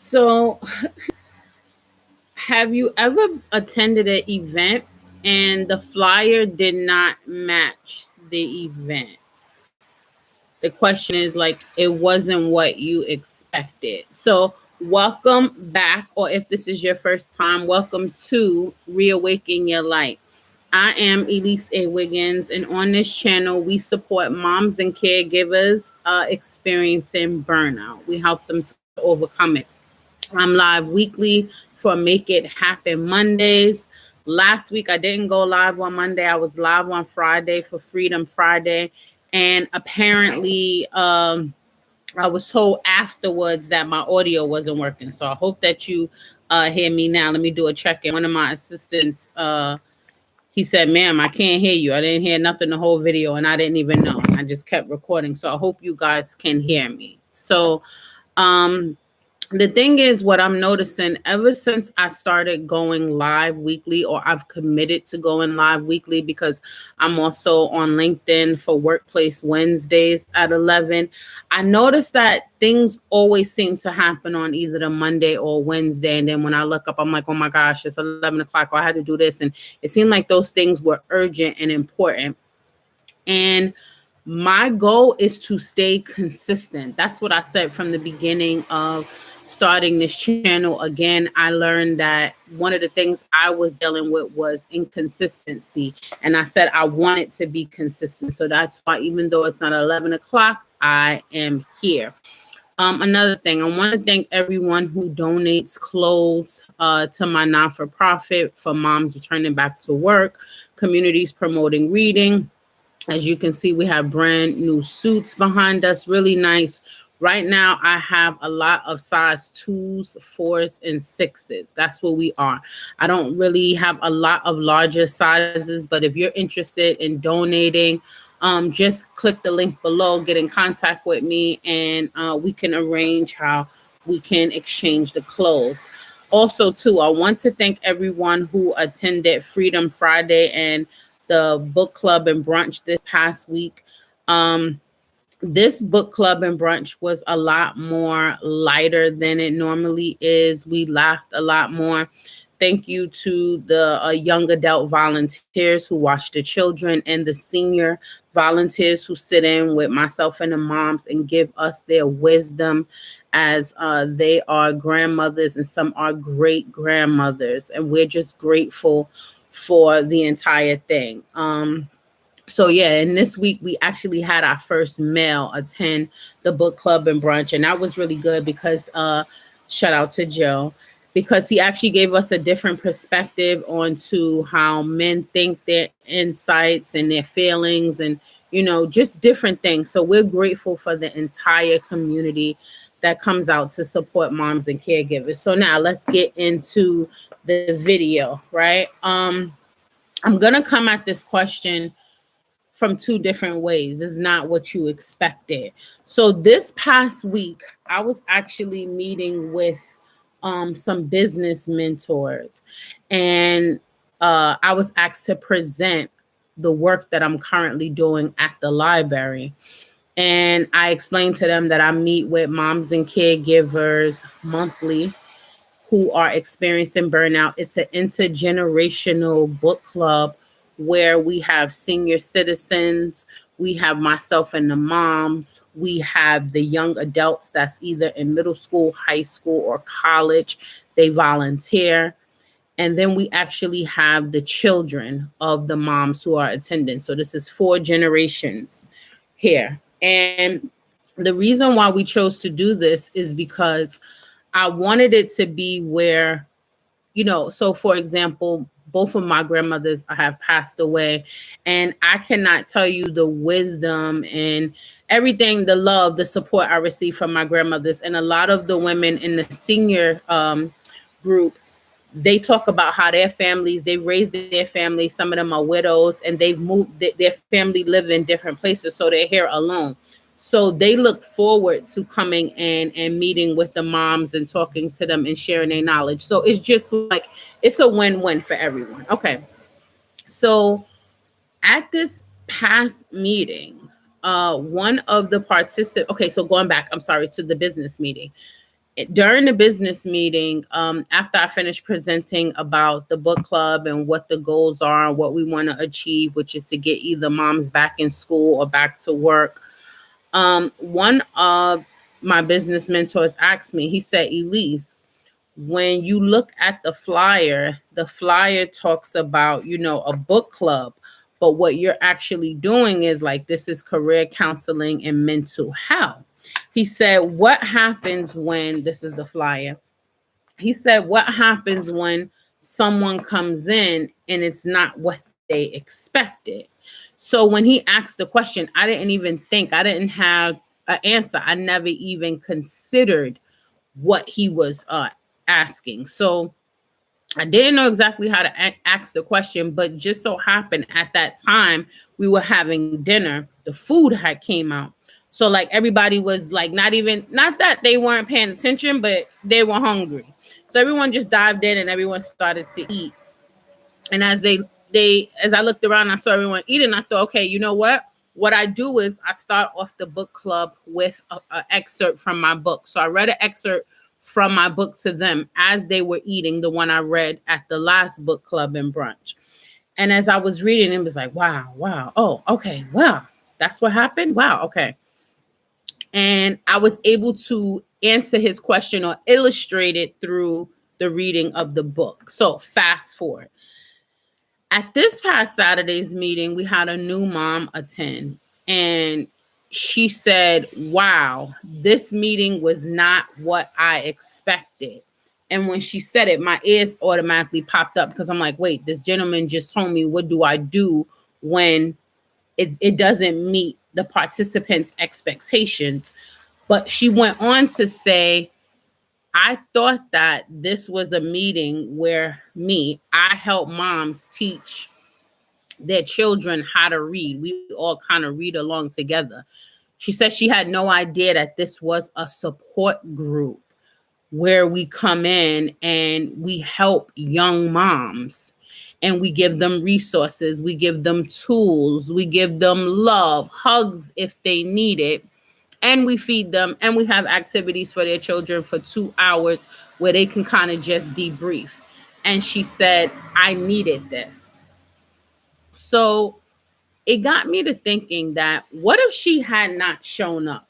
So, have you ever attended an event and the flyer did not match the event? The question is like, it wasn't what you expected. So, welcome back, or if this is your first time, welcome to Reawaken Your Light. I am Elise A. Wiggins, and on this channel, we support moms and caregivers experiencing burnout. We help them to overcome it. I'm live weekly for Make It Happen Mondays. Last week, I didn't go live on Monday. I was live on Friday for Freedom Friday. And apparently, I was told afterwards that my audio wasn't working. So I hope that you hear me now. Let me do a check in. One of my assistants, he said, ma'am, I can't hear you. I didn't hear nothing the whole video, and I didn't even know. I just kept recording. So I hope you guys can hear me. So, the thing is, what I'm noticing ever since I started going live weekly, or I've committed to going live weekly because I'm also on LinkedIn for Workplace Wednesdays at 11, I noticed that things always seem to happen on either the Monday or Wednesday. And then when I look up, I'm like, oh my gosh, it's 11 o'clock, or I had to do this. And it seemed like those things were urgent and important. And my goal is to stay consistent. That's what I said from the beginning of starting this channel. Again, I learned that one of the things I was dealing with was inconsistency. And I said I wanted to be consistent. So that's why, even though it's not 11 o'clock, I am here. Another thing, I want to thank everyone who donates clothes to my non-for-profit for moms returning back to work, communities promoting reading. As you can see, we have brand new suits behind us, really nice. Right now, I have a lot of size 2s, 4s, and 6s. That's what we are. I don't really have a lot of larger sizes, but if you're interested in donating, just click the link below, get in contact with me, and we can arrange how we can exchange the clothes. Also, too, I want to thank everyone who attended Freedom Friday and the book club and brunch this past week. This book club and brunch was a lot more lighter than it normally is. We laughed a lot more. Thank you to the young adult volunteers who watch the children, and the senior volunteers who sit in with myself and the moms and give us their wisdom, as they are grandmothers and some are great grandmothers. And we're just grateful for the entire thing. So yeah, and this week we actually had our first male attend the book club and brunch, and that was really good because shout out to Joe, because he actually gave us a different perspective onto how men think, their insights and their feelings, and just different things. So we're grateful for the entire community that comes out to support moms and caregivers. So now let's get into the video, right? I'm gonna come at this question from two different ways. It's not what you expected. So this past week, I was actually meeting with some business mentors, and I was asked to present the work that I'm currently doing at the library. And I explained to them that I meet with moms and caregivers monthly who are experiencing burnout. It's an intergenerational book club where we have senior citizens, we have myself and the moms, we have the young adults that's either in middle school, high school, or college. They volunteer. And then we actually have the children of the moms who are attending. So this is 4 generations here. And the reason why we chose to do this is because I wanted it to be where, so for example, both of my grandmothers have passed away, and I cannot tell you the wisdom and everything, the love, the support I received from my grandmothers. And a lot of the women in the senior group, they talk about how their families, they raised their families. Some of them are widows, and they've moved, their family live in different places, so they're here alone. So they look forward to coming in and meeting with the moms and talking to them and sharing their knowledge. So it's just like, it's a win-win for everyone. Okay. So at this past meeting, one of the participants, okay, so going back, I'm sorry, to the business meeting. During the business meeting, after I finished presenting about the book club and what the goals are and what we want to achieve, which is to get either moms back in school or back to work, one of my business mentors asked me, he said, Elise, when you look at the flyer talks about, a book club, but what you're actually doing is like, this is career counseling and mental health. He said, what happens when, this is the flyer. He said, what happens when someone comes in and it's not what they expected? So when he asked the question, I didn't even think, I didn't have an answer. I never even considered what he was asking. So I didn't know exactly how to ask the question, but just so happened at that time we were having dinner. The food had came out, so like everybody was like not that they weren't paying attention, but they were hungry. So everyone just dived in and everyone started to eat. And as I looked around, I saw everyone eating. I thought, okay, you know what? What I do is I start off the book club with an excerpt from my book. So I read an excerpt from my book to them as they were eating, the one I read at the last book club and brunch. And as I was reading, it was like, wow. Oh, okay. Wow. That's what happened. Wow. Okay. And I was able to answer his question or illustrate it through the reading of the book. So fast forward. At this past Saturday's meeting, we had a new mom attend, and she said, wow, this meeting was not what I expected. And when she said it, my ears automatically popped up because I'm like, wait, this gentleman just told me, what do I do when it doesn't meet the participants' expectations? But she went on to say, I thought that this was a meeting where I help moms teach their children how to read. We all kind of read along together. She said she had no idea that this was a support group where we come in and we help young moms and we give them resources, we give them tools, we give them love, hugs if they need it, and we feed them, and we have activities for their children for 2 hours where they can kind of just debrief. And she said, I needed this. So it got me to thinking that what if she had not shown up?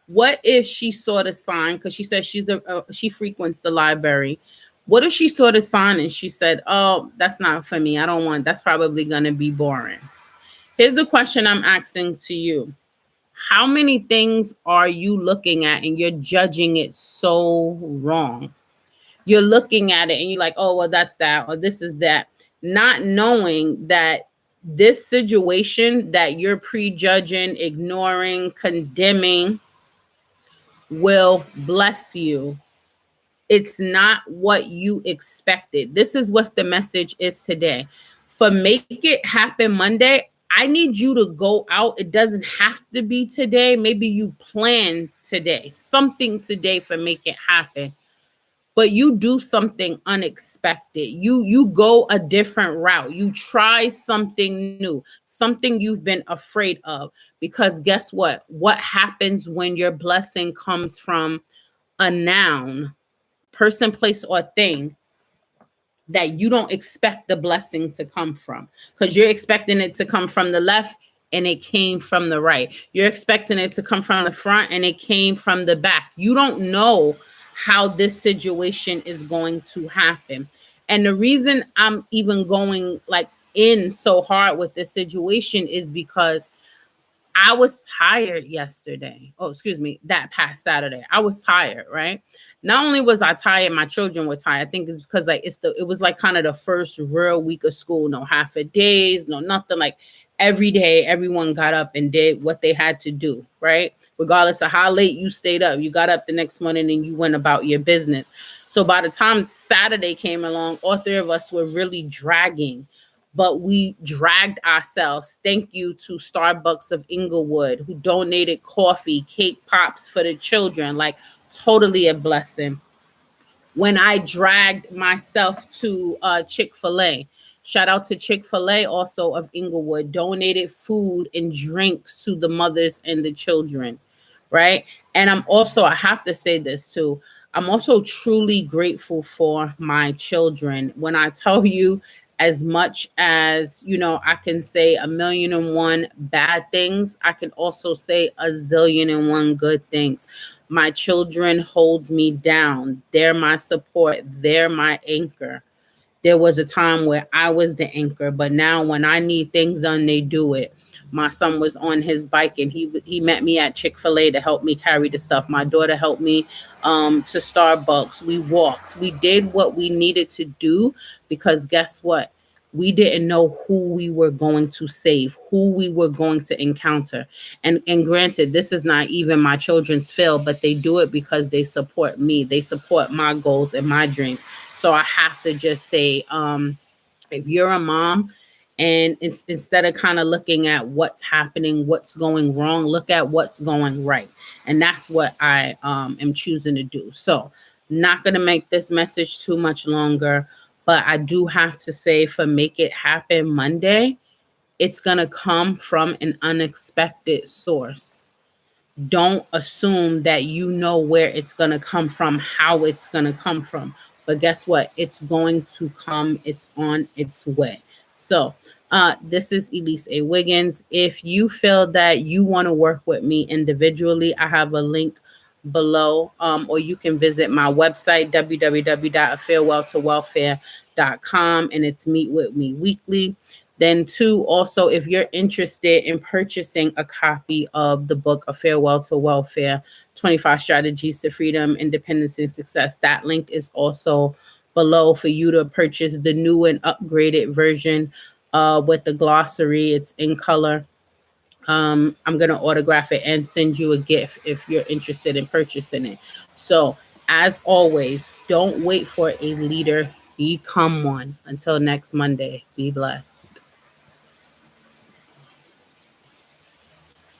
What if she saw the sign? Because she said she frequents the library. What if she saw the sign and she said, oh, that's not for me. I don't want, that's probably going to be boring. Here's the question I'm asking to you. How many things are you looking at and you're judging it so wrong? You're looking at it and you're like, oh, well, that's that, or this is that, not knowing that this situation that you're prejudging, ignoring, condemning will bless you. It's not what you expected. This is what the message is today. For Make It Happen Monday, I need you to go out. It doesn't have to be today. Maybe you plan today, something today for Make It Happen. But you do something unexpected. You go a different route. You try something new, something you've been afraid of. Because guess what? What happens when your blessing comes from a noun, person, place, or thing that you don't expect the blessing to come from? Because you're expecting it to come from the left and it came from the right. You're expecting it to come from the front and it came from the back. You don't know how this situation is going to happen. And the reason I'm even going like in so hard with this situation is because I was tired yesterday. Oh, excuse me, that past Saturday. I was tired, right? Not only was I tired, my children were tired. I think it's because like it was like kind of the first real week of school, no half a days, no nothing. Like every day, everyone got up and did what they had to do, right? Regardless of how late you stayed up, you got up the next morning and you went about your business. So by the time Saturday came along, all three of us were really dragging, but we dragged ourselves. Thank you to Starbucks of Inglewood, who donated coffee, cake pops for the children, like totally a blessing. When I dragged myself to Chick-fil-A, shout out to Chick-fil-A also of Inglewood, donated food and drinks to the mothers and the children, right? And I have to say this too. I'm also truly grateful for my children. When I tell you, as much as, I can say a million and one bad things, I can also say a zillion and one good things. My children hold me down. They're my support. They're my anchor. There was a time where I was the anchor, but now when I need things done, they do it. My son was on his bike and he met me at Chick-fil-A to help me carry the stuff. My daughter helped me to Starbucks. We walked. We did what we needed to do because guess what? We didn't know who we were going to save, who we were going to encounter. And granted, this is not even my children's field, but they do it because they support me. They support my goals and my dreams. So I have to just say, if you're a mom and instead of kind of looking at what's happening, what's going wrong, look at what's going right. And that's what I am choosing to do. So not going to make this message too much longer, but I do have to say for Make It Happen Monday, it's going to come from an unexpected source. Don't assume that you know where it's going to come from, how it's going to come from. But guess what? It's going to come. It's on its way. So this is Elise A. Wiggins. If you feel that you want to work with me individually, I have a link below, or you can visit my website, www.farewelltowelfare.com, and it's Meet With Me Weekly. Then two, also, if you're interested in purchasing a copy of the book, A Farewell to Welfare, 25 Strategies to Freedom, Independence, and Success, that link is also below for you to purchase the new and upgraded version with the glossary. It's in color. I'm going to autograph it and send you a gift if you're interested in purchasing it. So, as always, don't wait for a leader. Become one. Until next Monday, be blessed.